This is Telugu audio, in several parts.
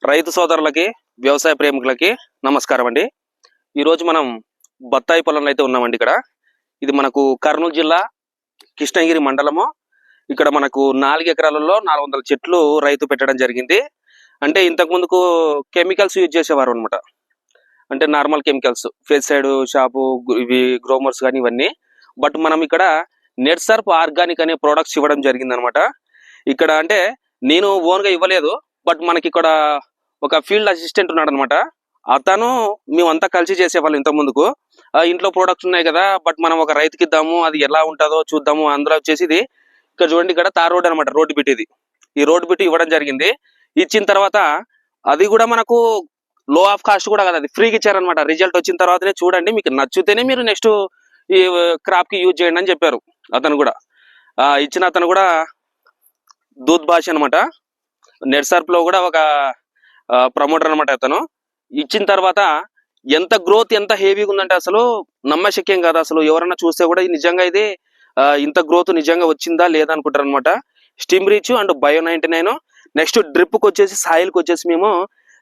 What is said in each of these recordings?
రైతు సోదరులకి వ్యవసాయ ప్రేమికులకి నమస్కారం అండి. ఈరోజు మనం బత్తాయి పొలంలో అయితే ఉన్నామండి. ఇది మనకు కర్నూలు జిల్లా కృష్ణగిరి మండలము. ఇక్కడ మనకు 4 ఎకరాలలో 400 చెట్లు రైతు పెట్టడం జరిగింది. అంటే ఇంతకు ముందుకు కెమికల్స్ యూజ్ చేసేవారు అనమాట. అంటే నార్మల్ కెమికల్స్, ఫెసైడ్ షాపు, ఇవి గ్రోమర్స్ కానీ ఇవన్నీ. బట్ మనం ఇక్కడ నెట్సర్ప్ ఆర్గానిక్ అనే ప్రొడక్ట్స్ ఇవ్వడం జరిగింది అనమాట. ఇక్కడ అంటే నేను ఓన్గా ఇవ్వలేదు, బట్ మనకి ఇక్కడ ఒక ఫీల్డ్ అసిస్టెంట్ ఉన్నాడు అనమాట. అతను మేమంతా కలిసి చేసేవాళ్ళం ఇంత ముందుకు. ఇంట్లో ప్రొడక్ట్స్ ఉన్నాయి కదా, బట్ మనం ఒక రైతుకి ఇద్దాము, అది ఎలా ఉంటుందో చూద్దాము. అందులో వచ్చేసి ఇది ఇక్కడ చూడండి, ఇక్కడ తార్ రోడ్ అనమాట. రోడ్డు బిట్ ఇది. ఈ రోడ్డు బిట్ ఇవ్వడం జరిగింది. ఇచ్చిన తర్వాత అది కూడా మనకు లో ఆఫ్ కాస్ట్ కూడా కదా, అది ఫ్రీగా ఇచ్చారనమాట. రిజల్ట్ వచ్చిన తర్వాతనే చూడండి, మీకు నచ్చితేనే మీరు నెక్స్ట్ ఈ క్రాప్ కి యూజ్ చేయండి అని చెప్పారు. అతను కూడా ఇచ్చిన అతను కూడా దూద్ భాష అనమాట. నెట్సర్ప్ లో కూడా ఒక ప్రమోటర్ అనమాట. అతను ఇచ్చిన తర్వాత ఎంత గ్రోత్, ఎంత హెవీగా ఉందంటే అసలు నమ్మశక్యం కాదు. అసలు ఎవరన్నా చూస్తే కూడా నిజంగా ఇది ఇంత గ్రోత్ నిజంగా వచ్చిందా లేదా అనుకుంటారు అనమాట. Steam reach and bio 99. Next drip కి వచ్చేసి, సాయిల్ కి వచ్చేసి మేము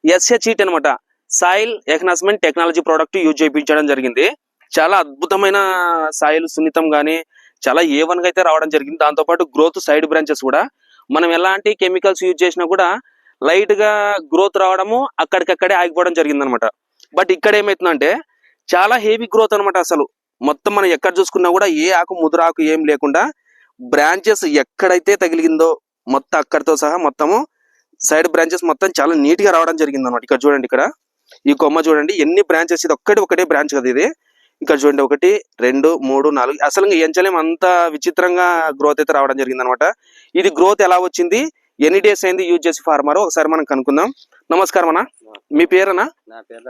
SHEAT అనమాట, soil enhancement technology product use చేయించడం జరిగింది. చాలా అద్భుతమైన సాయిల్, సున్నితం గానీ చాలా A1 గా అయితే రావడం జరిగింది. దాంతో పాటు గ్రోత్ సైడ్ బ్రాంచెస్ కూడా మనం ఎలాంటి కెమికల్స్ యూజ్ చేసినా కూడా లైట్ గా గ్రోత్ రావడము, అక్కడికక్కడే ఆగిపోవడం జరిగింది అనమాట. బట్ ఇక్కడ ఏమైతుందంటే చాలా హెవీ గ్రోత్ అనమాట. అసలు మొత్తం మనం ఎక్కడ చూసుకున్నా కూడా ఏ ఆకు, ముదురు ఆకు ఏం లేకుండా బ్రాంచెస్ ఎక్కడైతే తగిలిందో మొత్తం అక్కడితో సహా మొత్తము సైడ్ బ్రాంచెస్ మొత్తం చాలా నీట్ గా రావడం జరిగింది అనమాట. ఇక్కడ చూడండి, ఇక్కడ ఈ కొమ్మ చూడండి ఎన్ని బ్రాంచెస్. ఇది ఒకటే బ్రాంచ్ కదా ఇది. ఇక్కడ చూడండి 1, 2, 3, 4 అసలు ఎంచలేం అంత విచిత్రంగా గ్రోత్ అయితే రావడం జరిగింది అనమాట. ఇది గ్రోత్ ఎలా వచ్చింది, ఎన్ని డేస్ అయింది యూజ్ చేసి ఫార్మర్, ఒకసారి మనం కనుక్కుందాం. నమస్కారం అన్న, మీ పేరన్నా? నా పేరు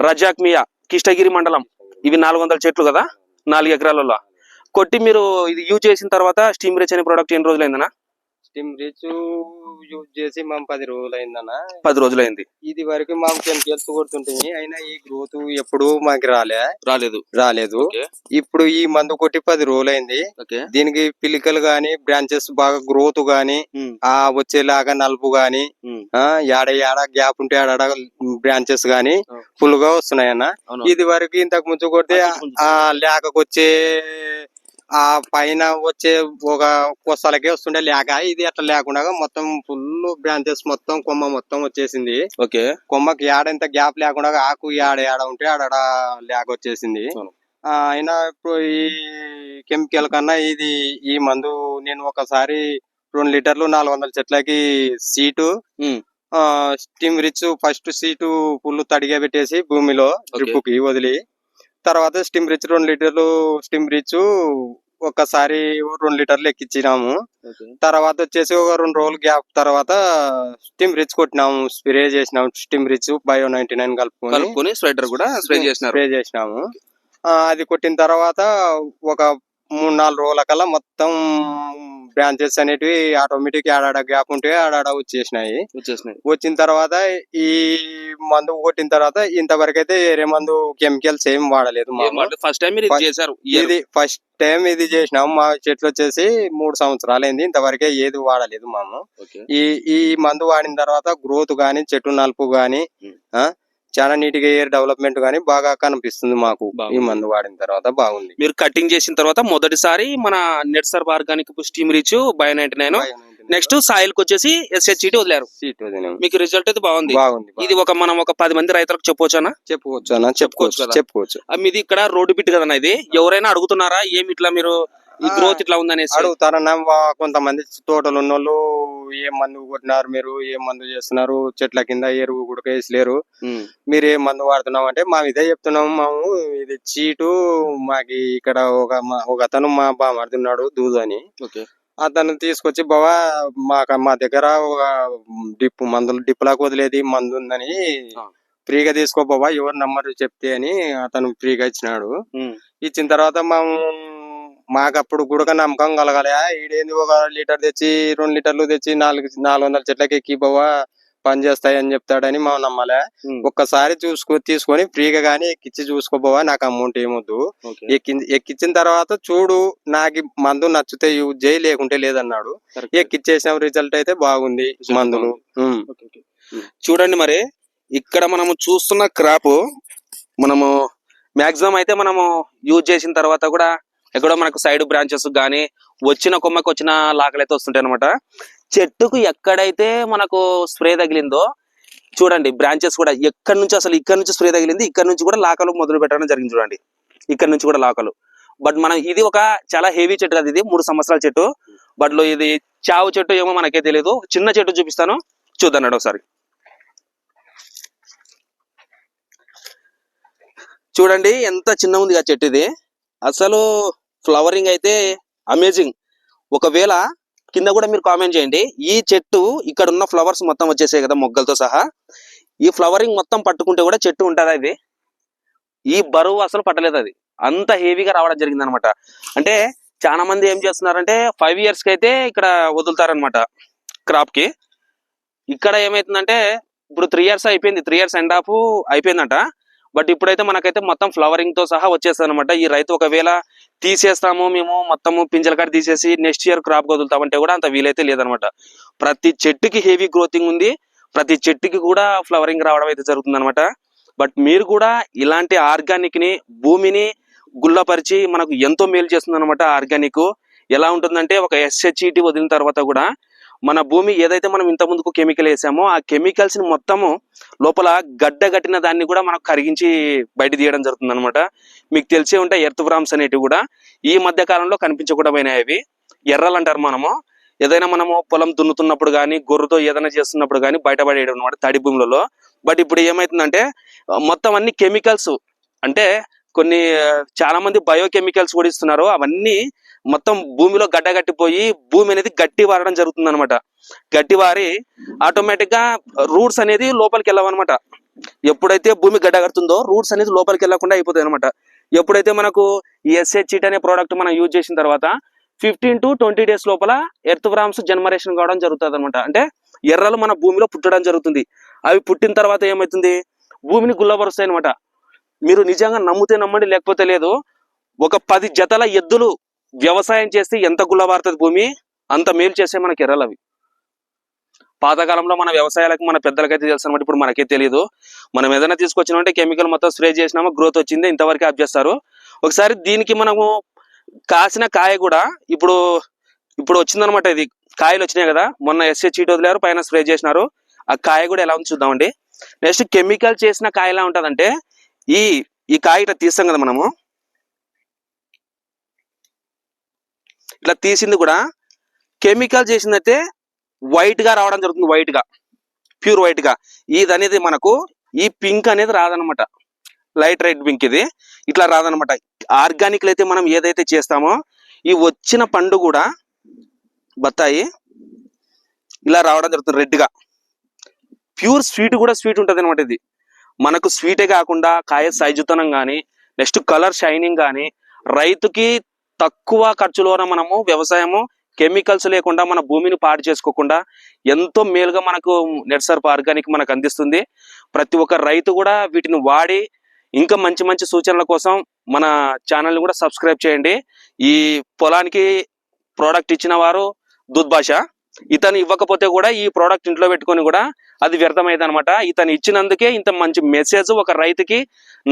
రజాక్ మియా, కృష్ణగిరి మండలం. ఇవి 400 చెట్లు కదా, 4 ఎకరాలలో. కొట్టి మీరు ఇది యూజ్ చేసిన తర్వాత స్టీమ్ రిచ్ అనే ప్రోడక్ట్ ఎన్ని రోజులు అయిందన్నా? స్టీమ్ రిచ్ యూజ్ చేసి మేము 10 రోజులు అయిందన్న. 10 రోజులు అయింది. ఇది వరకు మేము కెమికల్స్ కొడుతుంటాయి, అయినా ఈ గ్రోత్ ఎప్పుడు మాకు రాలేదు. ఇప్పుడు ఈ మందు కొట్టి 10 రోజులు అయింది. దీనికి పిలికలు గాని, బ్రాంచెస్ బాగా గ్రోత్ గాని, వచ్చేలాగా నలుపు గాని, ఏడ గ్యాప్ ఉంటే ఆడ బ్రాంచెస్ గాని ఫుల్ గా వస్తున్నాయన్న. ఇది వరకు ఇంతకు ముందు కొడితే లేకొచ్చే ఆ పైన వచ్చే ఒక కొసలకే వస్తుండే లేక, ఇది అట్లా లేకుండా మొత్తం ఫుల్ బ్రాంచెస్ మొత్తం కొమ్మ మొత్తం వచ్చేసింది. కొమ్మకి ఏడంత గ్యాప్ లేకుండా ఆకు ఏడ ఉంటే ఆడ లేక వచ్చేసింది. అయినా ఇప్పుడు ఈ కెమికల్ కన్నా ఇది ఈ మందు నేను ఒకసారి 2 లీటర్లు 400 చెట్లకి seat steam rich first seat full తడిగా పెట్టేసి భూమిలో డ్రిప్ కి వదిలి, తర్వాత స్టీమ్ రిచ్ 2 లీటర్లు స్టీమ్ రిచ్ ఒకసారి 2 లీటర్లు ఎక్కించినాము. తర్వాత వచ్చేసి ఒక 2 రోజులు గ్యాప్ తర్వాత స్టీమ్ రిచ్ కొట్టినాము, స్ప్రే చేసినాము. స్టీమ్ రిచ్ బయో 99 కలుపుకొని స్ప్రెడర్ కూడా స్ప్రే చేసినాము. అది కొట్టిన తర్వాత ఒక 3-4 రోజుల కల్లా మొత్తం బ్రాంచెస్ అనేటివి ఆటోమేటిక్ ఆడాడ గ్యాప్ ఉంటే ఆడాడ వచ్చేసినాయి. వచ్చిన తర్వాత ఈ మందు కొట్టిన తర్వాత ఇంతవరకు అయితే వేరే మందు కెమికల్స్ ఏం వాడలేదు. ఇది ఫస్ట్ టైం ఇది చేసినాము. మా చెట్లు వచ్చేసి 3 సంవత్సరాలు అయింది, ఇంతవరకే ఏది వాడలేదు మాము. ఈ మందు వాడిన తర్వాత గ్రోత్ గాని, చెట్టు నలుపు గాని, చాలా నీట్ గా ఎయిర్ డెవలప్మెంట్ గానీ బాగా కనిపిస్తుంది మాకు. ఈ మందు వాడిన తర్వాత బాగుంది. మీరు కటింగ్ చేసిన తర్వాత మొదటిసారి మన Netsurf organic steam rich bio 99, next soil కి వచ్చేసి SHEAT వదిలారు. మీకు రిజల్ట్ అయితే బాగుంది. ఇది మనం ఒక 10 మంది రైతులకు చెప్పుకోవచ్చు. మీది ఇక్కడ రోడ్డు బిట్ కదన్నా. ఇది ఎవరైనా అడుగుతున్నారా ఏమి ఇట్లా మీరు ఈ గ్రోత్ ఇట్లా ఉందనేసి? అడుగుతారన్నా. కొంతమంది తోటలు ఉన్నోళ్ళు ఏం మందు కొట్టినారు, మీరు ఏం మందు చేస్తున్నారు, చెట్ల కింద ఎరువు కూడా వేసలేరు, మీరు ఏం మందు వాడుతున్నాం అంటే మేము ఇదే చెప్తున్నాము. మేము ఇది చీటు మాకి ఇక్కడ ఒక అతను మా బామర్దున్నాడు దూదు అని, అతను తీసుకొచ్చి బావా మా దగ్గర ఒక డిప్ లాగా వదిలేది మందు ఉందని ఫ్రీగా తీసుకో బావా, ఎవరు నంబర్ చెప్తే అని అతను ఫ్రీగా ఇచ్చినాడు. ఇచ్చిన తర్వాత మాకు అప్పుడు కూడా నమ్మకం కలగాలి. ఈడేంది 1 లీటర్ తెచ్చి 2 లీటర్లు తెచ్చి 400 చెట్లకి ఎక్కి బావా పని చేస్తాయి అని చెప్తాడని మా నమ్మలే. ఒక్కసారి తీసుకొని ఫ్రీగా గానీ ఎక్కిచ్చి చూసుకోపోవా, నాకు అమౌంట్ ఏమొద్దు, ఎక్కిచ్చిన తర్వాత చూడు, నాకు ఈ మందు నచ్చితే యూజ్ చేయి, లేకుంటే లేదన్నాడు. ఎక్కిచ్చేసిన రిజల్ట్ అయితే బాగుంది మందులు. చూడండి, మరి ఇక్కడ మనము చూస్తున్న క్రాప్ మనము మాక్సిమం అయితే మనము యూజ్ చేసిన తర్వాత కూడా ఎక్కడో మనకు సైడ్ బ్రాంచెస్ కానీ వచ్చిన కొమ్మకి వచ్చిన లాకలు అయితే వస్తుంటాయి అనమాట. చెట్టుకు ఎక్కడైతే మనకు స్ప్రే తగిలిందో చూడండి, బ్రాంచెస్ కూడా ఎక్కడి నుంచి అసలు ఇక్కడ నుంచి స్ప్రే తగిలింది, ఇక్కడ నుంచి కూడా లాకలు మొదలు పెట్టడం జరిగింది. చూడండి, ఇక్కడ నుంచి కూడా లాకలు. బట్ మనం ఇది ఒక చాలా హెవీ చెట్టు కదా, ఇది 3 సంవత్సరాల చెట్టు. బట్ ఇది చావు చెట్టు ఏమో మనకే తెలియదు. చిన్న చెట్టు చూపిస్తాను, చూద్దాం ఒకసారి. చూడండి ఎంత చిన్న ఉంది ఆ చెట్టు. ఇది అసలు ఫ్లవరింగ్ అయితే అమేజింగ్. ఒకవేళ కింద కూడా మీరు కామెంట్ చేయండి, ఈ చెట్టు ఇక్కడ ఉన్న ఫ్లవర్స్ మొత్తం వచ్చేసాయి కదా మొగ్గలతో సహా, ఈ ఫ్లవరింగ్ మొత్తం పట్టుకుంటే కూడా చెట్టు ఉంటుందా? ఇది ఈ బరువు అసలు పట్టలేదు, అది అంత హెవీగా రావడం జరిగింది అనమాట. అంటే చాలా మంది ఏం చేస్తున్నారంటే 5 years కి అయితే ఇక్కడ వదులుతారనమాట క్రాప్ కి. ఇక్కడ ఏమైతుందంటే ఇప్పుడు 3 years అయిపోయింది, 3 years అండ్ హాఫ్ అయిపోయిందంట. బట్ ఇప్పుడైతే మనకైతే మొత్తం ఫ్లవరింగ్ తో సహా వచ్చేస్తుంది అనమాట. ఈ రైతు ఒకవేళ తీసేస్తాము మేము మొత్తము పింజల కాడ తీసేసి నెక్స్ట్ ఇయర్ క్రాప్ వదులుతామంటే కూడా అంత వీలైతే లేదనమాట. ప్రతి చెట్టుకి హెవీ గ్రోతింగ్ ఉంది, ప్రతి చెట్టుకి కూడా ఫ్లవరింగ్ రావడం అయితే జరుగుతుంది అనమాట. బట్ మీరు కూడా ఇలాంటి ఆర్గానిక్ ని భూమిని గుల్లపరిచి మనకు ఎంతో మేలు చేస్తుంది అనమాట. ఆర్గానిక్ ఎలా ఉంటుందంటే ఒక SHET వదిలిన తర్వాత కూడా మన భూమి ఏదైతే మనం ఇంత ముందుకు కెమికల్ వేసామో ఆ కెమికల్స్ ని మొత్తము లోపల గడ్డ కట్టిన దాన్ని కూడా మనకు కరిగించి బయట తీయడం జరుగుతుంది అనమాట. మీకు తెలిసే ఉంటాయి ఎర్త్ బ్రామ్స్ అనేటివి కూడా ఈ మధ్య కాలంలో కనిపించకుండా పోయినాయి. అవి ఎర్రలు అంటారు. మనము ఏదైనా మనము పొలం దున్నుతున్నప్పుడు కానీ గొర్రెతో ఏదైనా చేస్తున్నప్పుడు కానీ బయటపడేయడం అనమాట తడి భూములలో. బట్ ఇప్పుడు ఏమైతుందంటే మొత్తం అన్ని కెమికల్స్, అంటే కొన్ని చాలా మంది బయోకెమికల్స్ కూడా ఇస్తున్నారు. అవన్నీ మొత్తం భూమిలో గడ్డ కట్టిపోయి భూమి అనేది గట్టి వారడం జరుగుతుంది అనమాట. గట్టి వారి ఆటోమేటిక్ గా రూట్స్ అనేది లోపలికి వెళ్ళవన్నమాట. ఎప్పుడైతే భూమి గడ్డ కడుతుందో రూట్స్ అనేది లోపలికి వెళ్ళకుండా అయిపోతాయి అనమాట. ఎప్పుడైతే మనకు ఈ SHET అనే ప్రోడక్ట్ మనం యూజ్ చేసిన తర్వాత 15 to 20 days లోపల ఎర్త్ బ్రామ్స్ జనరేషన్ కావడం జరుగుతుంది అనమాట. అంటే ఎర్రలు మన భూమిలో పుట్టడం జరుగుతుంది. అవి పుట్టిన తర్వాత ఏమవుతుంది, భూమిని గుల్లబరుస్తాయి అనమాట. మీరు నిజంగా నమ్మితే నమ్మండి, లేకపోతే లేదు. ఒక 10 జతల ఎద్దులు వ్యవసాయం చేస్తే ఎంత గుల్లబారుతుంది భూమి, అంత మేలు చేస్తే మనకి ఎర్రలు అవి. పాతకాలంలో మన వ్యవసాయాలకు మన పెద్దలకైతే తెలుసు అనమాట. ఇప్పుడు మనకే తెలియదు. మనం ఏదైనా తీసుకొచ్చినామంటే కెమికల్ మొత్తం స్ప్రే చేసినామా గ్రోత్ వచ్చింది ఇంతవరకు ఆఫ్ చేస్తారు. ఒకసారి దీనికి మనము కాసిన కాయ కూడా ఇప్పుడు వచ్చిందనమాట. ఇది కాయలు వచ్చినాయి కదా, మొన్న SHET వదిలేరు, పైన స్ప్రే చేసినారు. ఆ కాయ కూడా ఎలా ఉంది చూద్దామండి. నెక్స్ట్ కెమికల్ చేసిన కాయ ఎలా ఉంటుందంటే ఈ కాయ ఇట్లా తీస్తాం కదా మనము, ఇట్లా తీసింది కూడా కెమికల్ చేసిందైతే వైట్ గా రావడం జరుగుతుంది. వైట్ గా, ప్యూర్ వైట్ గా. ఇది అనేది మనకు ఈ పింక్ అనేది రాదనమాట. లైట్ రెడ్ పింక్ ఇది ఇట్లా రాదనమాట. ఆర్గానిక్ అయితే మనం ఏదైతే చేస్తామో ఈ వచ్చిన పండు కూడా బత్తాయి ఇలా రావడం జరుగుతుంది రెడ్ గా. ప్యూర్ స్వీట్ కూడా స్వీట్ ఉంటుంది అనమాట. ఇది మనకు స్వీటే కాకుండా కాయ సైజుతనం కానీ నెక్స్ట్ కలర్ షైనింగ్ కానీ రైతుకి తక్కువ ఖర్చులోన మనము వ్యవసాయము కెమికల్స్ లేకుండా మన భూమిని పాడు చేసుకోకుండా ఎంతో మేలుగా మనకు నెట్సర్ప్ ఆర్గానిక్ మనకు అందిస్తుంది. ప్రతి ఒక్క రైతు కూడా వీటిని వాడి ఇంకా మంచి మంచి సూచనల కోసం మన ఛానల్ని కూడా సబ్స్క్రైబ్ చేయండి. ఈ పొలానికి ప్రోడక్ట్ ఇచ్చిన వారు దూద్ భాష. ఇతను ఇవ్వకపోతే కూడా ఈ ప్రోడక్ట్ ఇంట్లో పెట్టుకొని కూడా అది వ్యర్థమైంది అనమాట. ఇతను ఇచ్చినందుకే ఇంత మంచి మెసేజ్ ఒక రైతుకి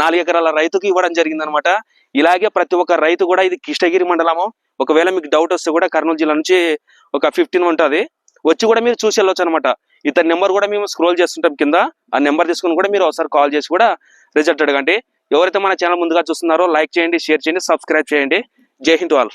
4 ఎకరాల రైతుకి ఇవ్వడం జరిగింది అనమాట. ఇలాగే ప్రతి ఒక్క రైతు కూడా, ఇది కృష్ణగిరి మండలము. ఒకవేళ మీకు డౌట్ వస్తే కూడా కర్నూలు జిల్లా నుంచి ఒక 15 ఉంటుంది, వచ్చి కూడా మీరు చూసి వెళ్ళొచ్చు అనమాట. ఇతని నెంబర్ కూడా మేము స్క్రోల్ చేస్తుంటాం కింద. ఆ నెంబర్ తీసుకుని కూడా మీరు ఒకసారి కాల్ చేసి కూడా రిజల్ట్ అడగండి. ఎవరైతే మన ఛానల్ ముందుగా చూస్తున్నారో లైక్ చేయండి, షేర్ చేయండి, సబ్స్క్రైబ్ చేయండి. జై హింద్ ఆల్.